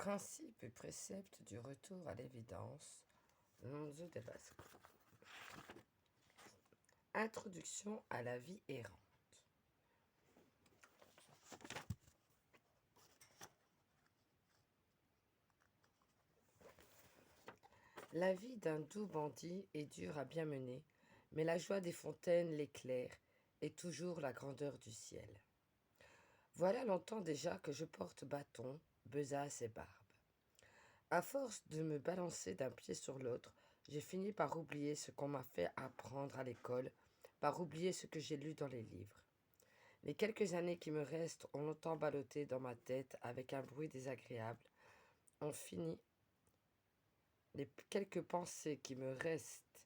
Principe et précepte du retour à l'évidence, Lonzo de Basco. Introduction à la vie errante. La vie d'un doux bandit est dure à bien mener, mais la joie des fontaines l'éclaire et toujours la grandeur du ciel. Voilà longtemps déjà que je porte bâton, besace et barbe. À force de me balancer d'un pied sur l'autre, j'ai fini par oublier ce qu'on m'a fait apprendre à l'école, par oublier ce que j'ai lu dans les livres. Les quelques années qui me restent ont longtemps ballotté dans ma tête avec un bruit désagréable. Les quelques pensées qui me restent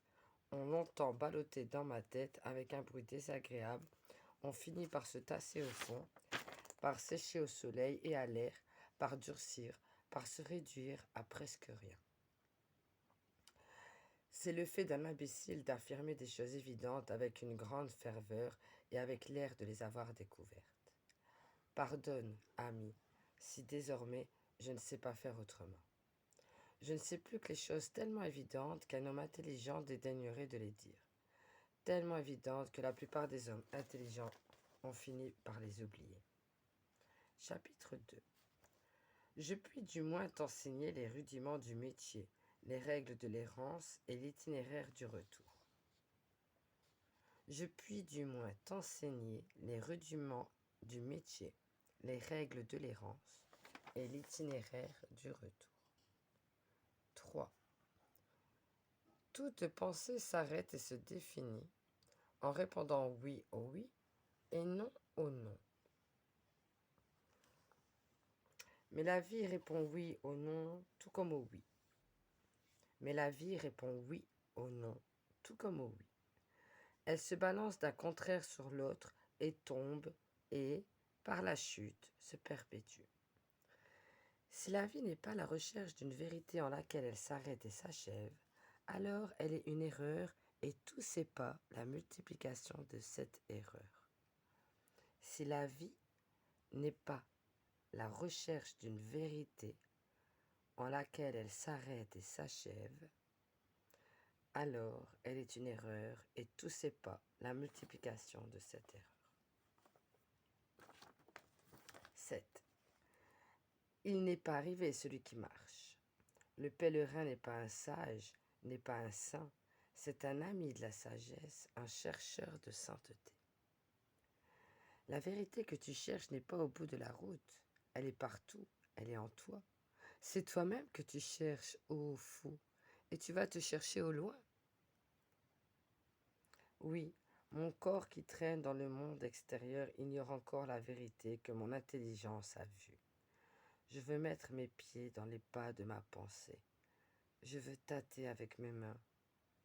ont longtemps ballotté dans ma tête avec un bruit désagréable, ont fini par se tasser au fond, par sécher au soleil et à l'air, par durcir, par se réduire à presque rien. C'est le fait d'un imbécile d'affirmer des choses évidentes avec une grande ferveur et avec l'air de les avoir découvertes. Pardonne, ami, si désormais je ne sais pas faire autrement. Je ne sais plus que les choses tellement évidentes qu'un homme intelligent dédaignerait de les dire. Tellement évidentes que la plupart des hommes intelligents ont fini par les oublier. Chapitre 2. Je puis du moins t'enseigner les rudiments du métier, les règles de l'errance et l'itinéraire du retour. Je puis du moins t'enseigner les rudiments du métier, les règles de l'errance et l'itinéraire du retour. 3. Toute pensée s'arrête et se définit en répondant oui au oui et non au non. Mais la vie répond oui au non tout comme au oui. Mais la vie répond oui au non tout comme au oui. Elle se balance d'un contraire sur l'autre et tombe et, par la chute, se perpétue. Si la vie n'est pas la recherche d'une vérité en laquelle elle s'arrête et s'achève, alors elle est une erreur et tous ses pas la multiplication de cette erreur. Si la vie n'est pas la recherche d'une vérité en laquelle elle s'arrête et s'achève, alors elle est une erreur et tous ses pas la multiplication de cette erreur. 7. Il n'est pas arrivé celui qui marche. Le pèlerin n'est pas un sage, n'est pas un saint, c'est un ami de la sagesse, un chercheur de sainteté. La vérité que tu cherches n'est pas au bout de la route, elle est partout, elle est en toi. C'est toi-même que tu cherches, ô fou, et tu vas te chercher au loin. Oui, mon corps qui traîne dans le monde extérieur ignore encore la vérité que mon intelligence a vue. Je veux mettre mes pieds dans les pas de ma pensée. Je veux tâter avec mes mains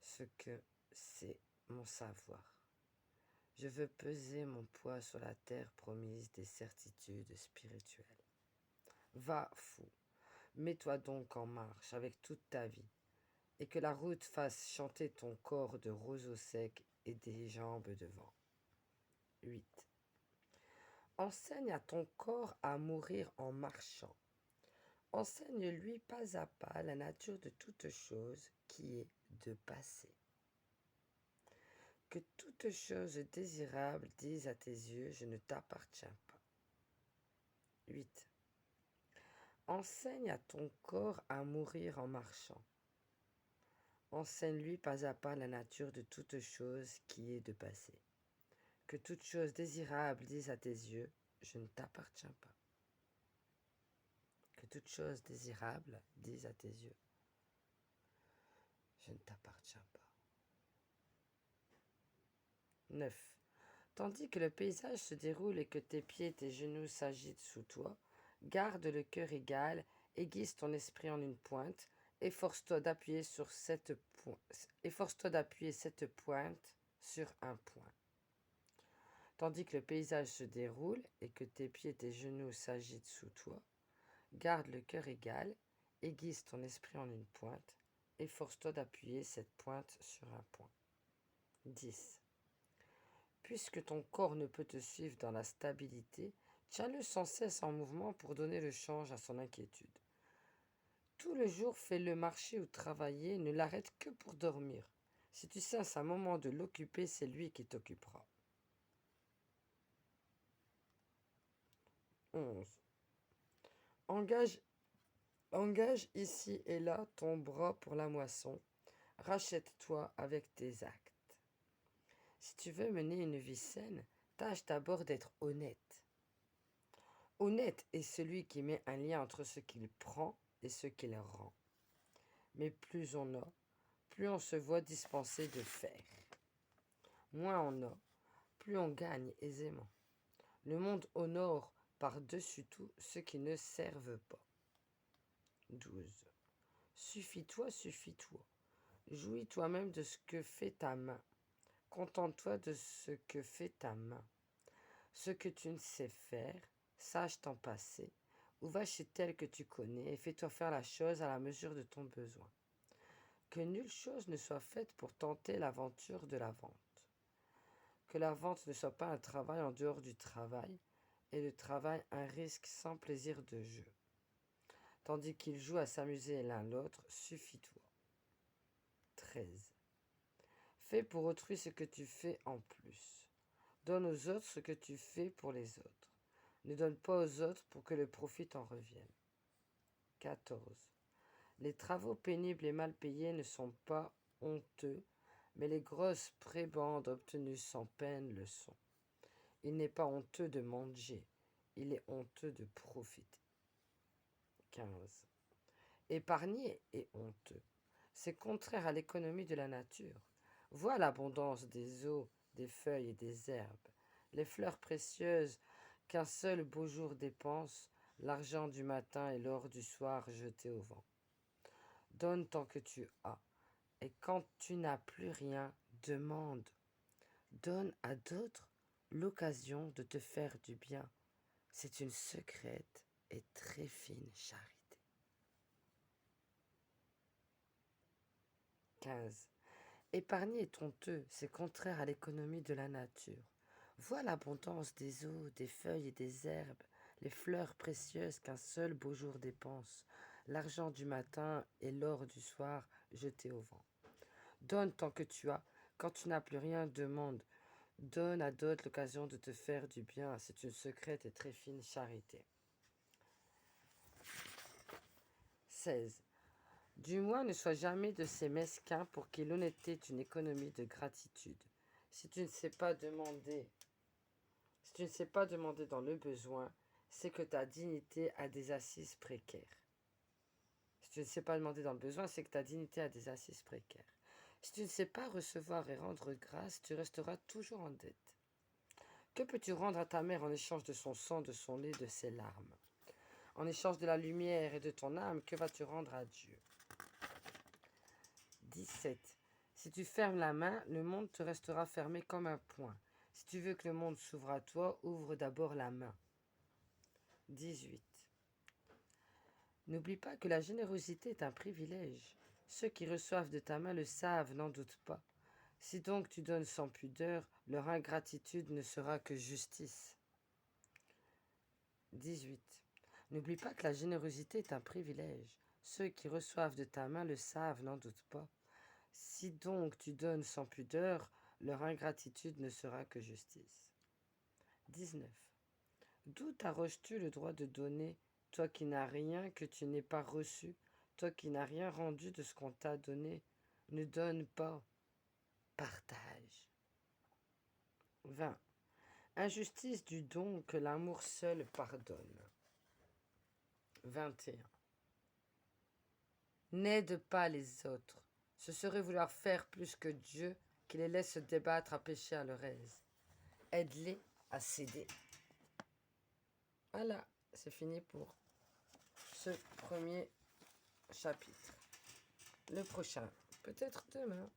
ce que c'est mon savoir. Je veux peser mon poids sur la terre promise des certitudes spirituelles. Va, fou, mets-toi donc en marche avec toute ta vie, et que la route fasse chanter ton corps de roseaux secs et des jambes de vent. 8. Enseigne à ton corps à mourir en marchant. Enseigne-lui pas à pas la nature de toute chose qui est de passer. Que toute chose désirable dise à tes yeux, je ne t'appartiens pas. 8. Enseigne à ton corps à mourir en marchant. Enseigne-lui pas à pas la nature de toute chose qui est de passer. Que toute chose désirable dise à tes yeux, je ne t'appartiens pas. Que toute chose désirable dise à tes yeux, je ne t'appartiens pas. 9. Tandis que le paysage se déroule et que tes pieds et tes genoux s'agitent sous toi, garde le cœur égal, aiguise ton esprit en une pointe, efforce-toi d'appuyer cette pointe sur un point. Tandis que le paysage se déroule et que tes pieds et tes genoux s'agitent sous toi, garde le cœur égal, aiguise ton esprit en une pointe, efforce-toi d'appuyer cette pointe sur un point. 10. Puisque ton corps ne peut te suivre dans la stabilité, tiens-le sans cesse en mouvement pour donner le change à son inquiétude. Tout le jour, fais-le marcher ou travailler, ne l'arrête que pour dormir. Si tu cesses un moment de l'occuper, c'est lui qui t'occupera. 11. Engage, engage ici et là ton bras pour la moisson. Rachète-toi avec tes actes. Si tu veux mener une vie saine, tâche d'abord d'être honnête. Honnête est celui qui met un lien entre ce qu'il prend et ce qu'il rend. Mais plus on a, plus on se voit dispenser de faire. Moins on a, plus on gagne aisément. Le monde honore par-dessus tout ceux qui ne servent pas. 12. Suffis-toi, suffis-toi. Jouis toi-même de ce que fait ta main. Contente-toi de ce que fait ta main. Ce que tu ne sais faire, sache t'en passer, ou va chez tel que tu connais et fais-toi faire la chose à la mesure de ton besoin. Que nulle chose ne soit faite pour tenter l'aventure de la vente. Que la vente ne soit pas un travail en dehors du travail, et le travail un risque sans plaisir de jeu. Tandis qu'ils jouent à s'amuser l'un l'autre, suffis-toi. 13. Fais pour autrui ce que tu fais en plus. Donne aux autres ce que tu fais pour les autres. Ne donne pas aux autres pour que le profit t'en revienne. 14. Les travaux pénibles et mal payés ne sont pas honteux, mais les grosses prébendes obtenues sans peine le sont. Il n'est pas honteux de manger, il est honteux de profiter. 15. Épargner est honteux. C'est contraire à l'économie de la nature. Vois l'abondance des eaux, des feuilles et des herbes, les fleurs précieuses qu'un seul beau jour dépense, l'argent du matin et l'or du soir jetés au vent. Donne tant que tu as, et quand tu n'as plus rien, demande. Donne à d'autres l'occasion de te faire du bien. C'est une secrète et très fine charité. 15. Épargner est honteux, c'est contraire à l'économie de la nature. Vois l'abondance des eaux, des feuilles et des herbes, les fleurs précieuses qu'un seul beau jour dépense, l'argent du matin et l'or du soir jetés au vent. Donne tant que tu as, quand tu n'as plus rien, demande. Donne à d'autres l'occasion de te faire du bien, c'est une secrète et très fine charité. 16. Du moins, ne sois jamais de ces mesquins pour qui l'honnêteté est une économie de gratitude. Si tu ne sais pas demander dans le besoin, c'est que ta dignité a des assises précaires. Si tu ne sais pas demander dans le besoin, c'est que ta dignité a des assises précaires. Si tu ne sais pas recevoir et rendre grâce, tu resteras toujours en dette. Que peux-tu rendre à ta mère en échange de son sang, de son lait, de ses larmes? En échange de la lumière et de ton âme, que vas-tu rendre à Dieu? 17. Si tu fermes la main, le monde te restera fermé comme un poing. Si tu veux que le monde s'ouvre à toi, ouvre d'abord la main. 18. N'oublie pas que la générosité est un privilège. Ceux qui reçoivent de ta main le savent, n'en doute pas. Si donc tu donnes sans pudeur, leur ingratitude ne sera que justice. 18. N'oublie pas que la générosité est un privilège. Ceux qui reçoivent de ta main le savent, n'en doute pas. Si donc tu donnes sans pudeur, leur ingratitude ne sera que justice. 19. D'où t'arroges-tu le droit de donner, toi qui n'as rien que tu n'aies pas reçu, toi qui n'as rien rendu de ce qu'on t'a donné? Ne donne pas, partage. 20. Injustice du don que l'amour seul pardonne. 21. N'aide pas les autres. Ce serait vouloir faire plus que Dieu qui les laisse se débattre à pécher à leur aise. Aide-les à céder. Voilà, c'est fini pour ce premier chapitre. Le prochain, peut-être demain.